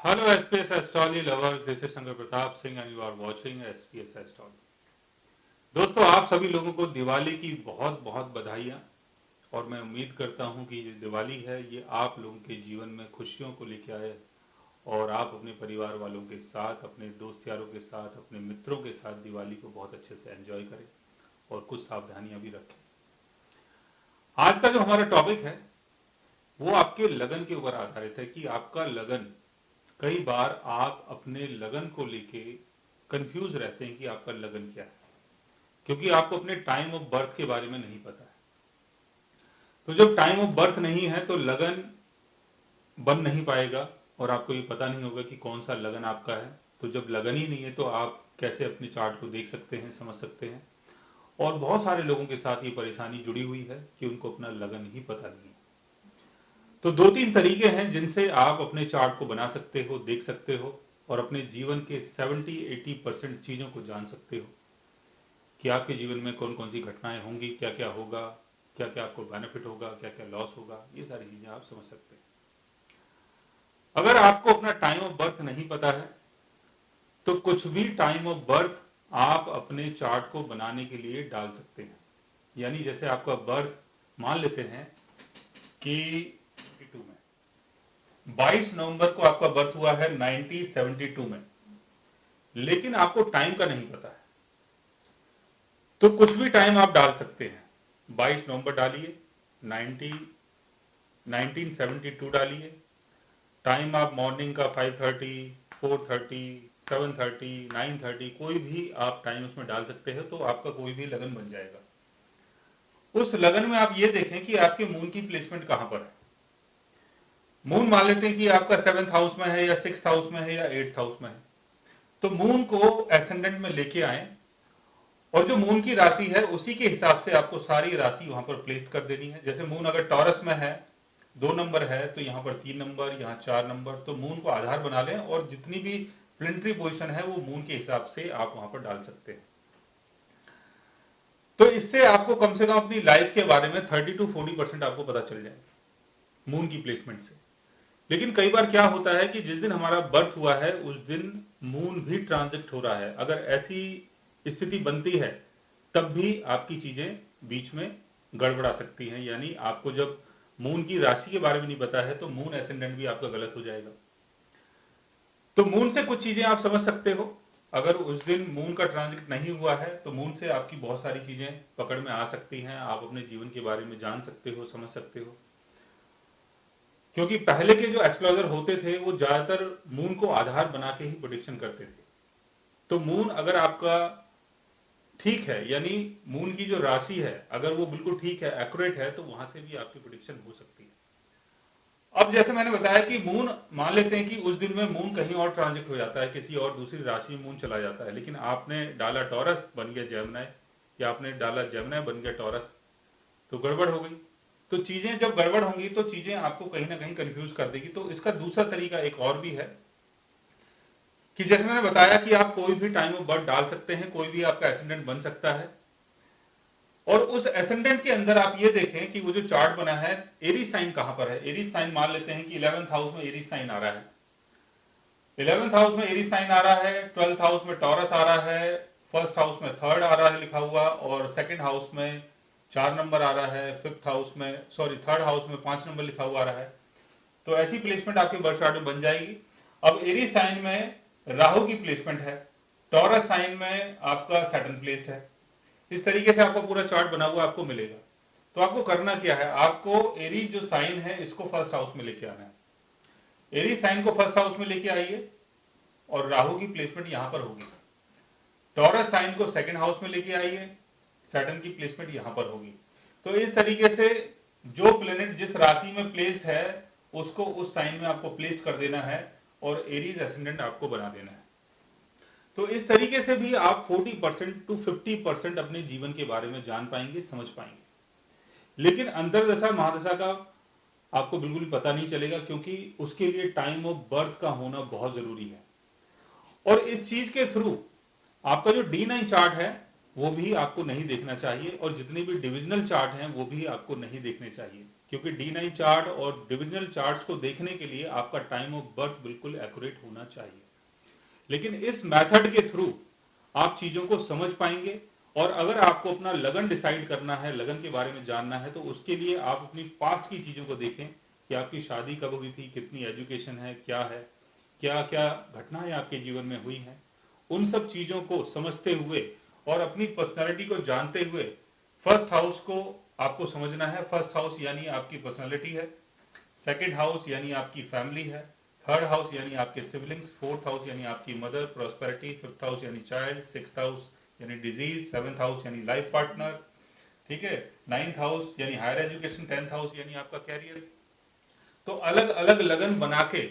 Hello SPS Astrology lovers, this is Shankar Pratap Singh and you are watching SPS Astrology। दोस्तों, आप सभी लोगों को दिवाली की बहुत बहुत बधाइयाँ। और मैं उम्मीद करता हूँ कि जो दिवाली है ये आप लोगों के जीवन में खुशियों को लेकर आए और आप अपने परिवार वालों के साथ, अपने दोस्त यारों के साथ, अपने मित्रों के साथ दिवाली को बहुत अच्छे से एंजॉय करें और कुछ सावधानियां भी रखें। आज का जो हमारा टॉपिक है वो आपके लगन के ऊपर आधारित है कि आपका लगन, कई बार आप अपने लगन को लेके कंफ्यूज रहते हैं कि आपका लगन क्या है, क्योंकि आपको अपने टाइम ऑफ बर्थ के बारे में नहीं पता है। तो जब टाइम ऑफ बर्थ नहीं है तो लगन बन नहीं पाएगा और आपको ये पता नहीं होगा कि कौन सा लगन आपका है। तो जब लगन ही नहीं है तो आप कैसे अपने चार्ट को देख सकते हैं, समझ सकते हैं। और बहुत सारे लोगों के साथ ये परेशानी जुड़ी हुई है कि उनको अपना लगन ही पता नहीं है। तो दो तीन तरीके हैं जिनसे आप अपने चार्ट को बना सकते हो, देख सकते हो और अपने जीवन के 70-80% चीजों को जान सकते हो कि आपके जीवन में कौन कौन सी घटनाएं होंगी, क्या क्या होगा, क्या क्या आपको बेनिफिट होगा, क्या क्या लॉस होगा, ये सारी चीजें आप समझ सकते हैं। अगर आपको अपना टाइम ऑफ बर्थ नहीं पता है तो कुछ भी टाइम ऑफ बर्थ आप अपने चार्ट को बनाने के लिए डाल सकते हैं। यानी जैसे आपका बर्थ, मान लेते हैं कि 22 में 22 नवंबर को आपका बर्थ हुआ है 1972 में, लेकिन आपको टाइम का नहीं पता है तो कुछ भी टाइम आप डाल सकते हैं। 22 नवंबर डालिए, 1972 डालिए, टाइम आप मॉर्निंग का 5:30, 4:30, 7:30, 9:30 कोई भी आप टाइम उसमें डाल सकते हैं तो आपका कोई भी लगन बन जाएगा। उस लगन में आप ये देखें कि आपके मून की प्लेसमेंट कहां पर है। मून मान लेते हैं कि आपका 7th हाउस में है या 6th हाउस में है या 8th हाउस में है, तो मून को एसेंडेंट में लेके आए और जो मून की राशि है उसी के हिसाब से आपको सारी राशि वहां पर प्लेस कर देनी है। जैसे मून अगर टॉरस में है, 2 नंबर है तो यहाँ पर 3 नंबर, यहाँ 4 नंबर, तो मून को आधार बना लें और जितनी भी प्लेनेटरी पोजीशन है वो मून के हिसाब से आप वहां पर डाल सकते हैं। तो इससे आपको कम से कम अपनी लाइफ के बारे में 30-40% आपको पता चल जाएगा मून की प्लेसमेंट से। लेकिन कई बार क्या होता है कि जिस दिन हमारा बर्थ हुआ है उस दिन मून भी ट्रांजिट हो रहा है। अगर ऐसी स्थिति बनती है तब भी आपकी चीजें बीच में गड़बड़ा सकती हैं। यानी आपको जब मून की राशि के बारे में नहीं पता है तो मून एसेंडेंट भी आपका गलत हो जाएगा। तो मून से कुछ चीजें आप समझ सकते हो। अगर उस दिन मून का ट्रांजिट नहीं हुआ है तो मून से आपकी बहुत सारी चीजें पकड़ में आ सकती हैं, आप अपने जीवन के बारे में जान सकते हो, समझ सकते हो। क्योंकि पहले के जो एस्ट्रोलॉजर होते थे वो ज्यादातर मून को आधार बना के ही प्रेडिक्शन करते थे। तो मून अगर आपका ठीक है, यानी मून की जो राशि है अगर वो बिल्कुल ठीक है, एक्यूरेट है, तो वहां से भी आपकी प्रेडिक्शन हो सकती है। अब जैसे मैंने बताया कि मून, मान लेते हैं कि उस दिन में मून कहीं और ट्रांजिट हो जाता है, किसी और दूसरी राशि में मून चला जाता है, लेकिन आपने डाला टॉरस बन गया जेमिनी, या आपने डाला जेमिनी बन गया टॉरस, तो गड़बड़ हो गई। तो चीजें जब गड़बड़ होंगी तो चीजें आपको कहीं ना कहीं कंफ्यूज कर देगी। तो इसका दूसरा तरीका एक और भी है कि जैसे मैंने बताया कि आप कोई भी टाइम ऑफ बर्थ डाल सकते हैं, कोई भी आपका एसेंडेंट बन सकता है। और उस एसेंडेंट के अंदर आप ये देखें कि वो जो चार्ट बना है, एरीज साइन कहां पर है। एरीज साइन मान लेते हैं कि 11th हाउस में एरीज साइन आ रहा है, 11th हाउस में एरीज साइन आ रहा है, 12th हाउस में टॉरस आ रहा है, फर्स्ट हाउस में थर्ड आ रहा है लिखा हुआ, और सेकंड हाउस में 4 नंबर आ रहा है, फिफ्थ हाउस में, सॉरी थर्ड हाउस में 5 नंबर लिखा हुआ आ रहा है। तो ऐसी प्लेसमेंट आपके बर्थ चार्ट में बन जाएगी। अब एरीज साइन में राहु की प्लेसमेंट है, टॉरस साइन में आपका सैटर्न प्लेस्ड है। इस तरीके से आपका पूरा चार्ट बना हुआ आपको मिलेगा। तो आपको करना क्या है, आपको एरीज जो साइन है इसको फर्स्ट हाउस में लेके आना है। एरीज साइन को फर्स्ट हाउस में लेके आइए और राहु की प्लेसमेंट यहां पर होगी। टॉरस साइन को सेकंड हाउस में लेके आइए, सैटर्न की प्लेसमेंट यहां पर होगी। तो इस तरीके से जो प्लेनेट जिस राशि में प्लेस्ड है उसको उस साइन में आपको प्लेस कर देना है और एरीज एसेंडेंट आपको बना देना है। तो इस तरीके से भी आप 40% to 50% अपने जीवन के बारे में जान पाएंगे, समझ पाएंगे। लेकिन अंतरदशा महादशा का आपको बिल्कुल पता नहीं चलेगा, क्योंकि उसके लिए टाइम ऑफ बर्थ का होना बहुत जरूरी है। और इस चीज के थ्रू आपका जो D9 चार्ट है वो भी आपको नहीं देखना चाहिए और जितने भी डिविजनल चार्ट हैं वो भी आपको नहीं देखने चाहिए। क्योंकि D9 चार्ट और डिविजनल चार्ट्स को देखने के लिए आपका टाइम ऑफ बर्थ बिल्कुल एक्यूरेट होना चाहिए। लेकिन इस मेथड के थ्रू आप चीजों को समझ पाएंगे, और अगर आपको अपना लगन डिसाइड करना है, लगन के बारे में जानना है, तो उसके लिए आप अपनी पास्ट की चीजों को देखें कि आपकी शादी कब हुई थी, कितनी एजुकेशन है, क्या क्या घटनाएं आपके जीवन में हुई हैं। उन सब चीजों को समझते हुए और अपनी पर्सनालिटी को जानते हुए फर्स्ट हाउस को आपको समझना है। फर्स्ट हाउस यानी आपकी पर्सनालिटी है, सेकंड हाउस यानी आपकी फैमिली है, थर्ड हाउस यानी आपके सिबलिंग्स, फोर्थ हाउस यानी आपकी मदर, प्रॉस्पेरिटी, फिफ्थ हाउस यानी चाइल्ड, सिक्स्थ हाउस यानी डिजीज, सेवेंथ हाउस यानी लाइफ पार्टनर, ठीक है, नाइन्थ हाउस यानी हायर एजुकेशन, टेंथ हाउस यानी आपका कैरियर। तो अलग अलग लगन बना के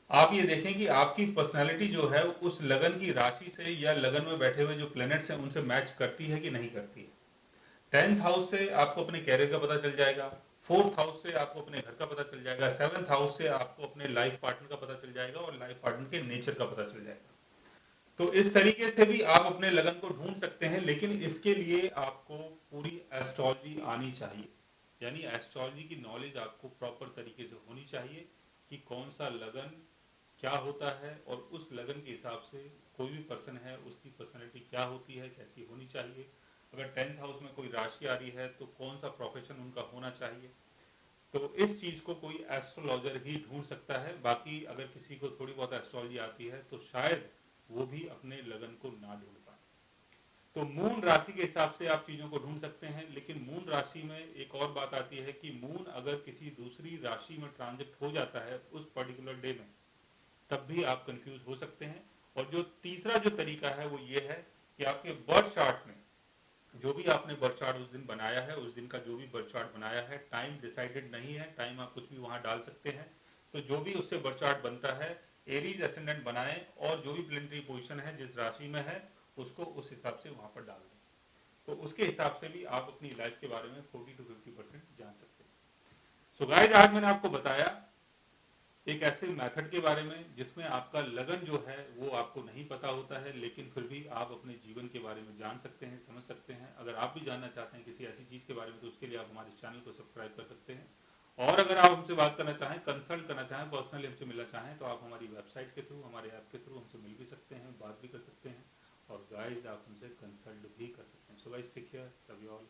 आप ये देखें कि आपकी पर्सनालिटी जो है उस लगन की राशि से या लगन में बैठे हुए जो प्लैनेट्स हैं उनसे मैच करती है कि नहीं करती है। टेंथ हाउस से आपको अपने कैरियर का पता चल जाएगा, फोर्थ हाउस से आपको अपने घर का पता चल जाएगा, सेवेंथ हाउस से आपको अपने लाइफ पार्टनर का पता चल जाएगा और लाइफ पार्टनर के नेचर का पता चल जाएगा। तो इस तरीके से भी आप अपने लगन को ढूंढ सकते हैं, लेकिन इसके लिए आपको पूरी एस्ट्रोलॉजी आनी चाहिए। यानी एस्ट्रोलॉजी की नॉलेज आपको प्रॉपर तरीके से होनी चाहिए कि कौन सा लगन क्या होता है, और उस लगन के हिसाब से कोई भी पर्सन है उसकी पर्सनैलिटी क्या होती है, कैसी होनी चाहिए। अगर टेंथ हाउस में कोई राशि आ रही है तो कौन सा प्रोफेशन उनका होना चाहिए। तो इस चीज को कोई एस्ट्रोलॉजर ही ढूंढ सकता है। बाकी अगर किसी को थोड़ी बहुत एस्ट्रोलॉजी आती है तो शायद वो भी अपने लगन को ना ढूंढ पाए। तो मून राशि के हिसाब से आप चीजों को ढूंढ सकते हैं, लेकिन मून राशि में एक और बात आती है कि मून अगर किसी दूसरी राशि में ट्रांजिट हो जाता है उस पर्टिकुलर डे में, तब भी आप कंफ्यूज हो सकते हैं। और जो तीसरा जो तरीका है वो ये है कि आपके बर्थ चार्ट में जो भी आपने बर्थ चार्ट उस दिन बनाया है, उस दिन का जो भी बर्थ चार्ट बनाया है, टाइम डिसाइडेड नहीं है, टाइम आप कुछ भी वहां डाल सकते हैं। तो जो भी उससे बर्थ चार्ट बनता है, एरीज एसेंडेंट बनाएं और जो भी प्लेनेटरी पोजीशन है जिस राशि में है उसको उस हिसाब से वहां पर डाल दें। तो उसके हिसाब से भी आप अपनी लाइफ के बारे में 40 to 50% जान सकते हैं। सो गाइस, आज मैंने आपको बताया एक ऐसे मेथड के बारे में जिसमें आपका लगन जो है वो आपको नहीं पता होता है, लेकिन फिर भी आप अपने जीवन के बारे में जान सकते हैं, समझ सकते हैं। अगर आप भी जानना चाहते हैं किसी ऐसी चीज के बारे में तो उसके लिए आप हमारे चैनल को सब्सक्राइब कर सकते हैं। और अगर आप हमसे बात करना चाहें, कंसल्ट करना चाहें, पर्सनली हमसे मिलना चाहें, तो आप हमारी वेबसाइट के थ्रू, हमारे ऐप के थ्रू हमसे मिल भी सकते हैं, बात भी कर सकते हैं, और गाइस आप हमसे कंसल्ट भी कर सकते हैं। So guys, take care, love you all.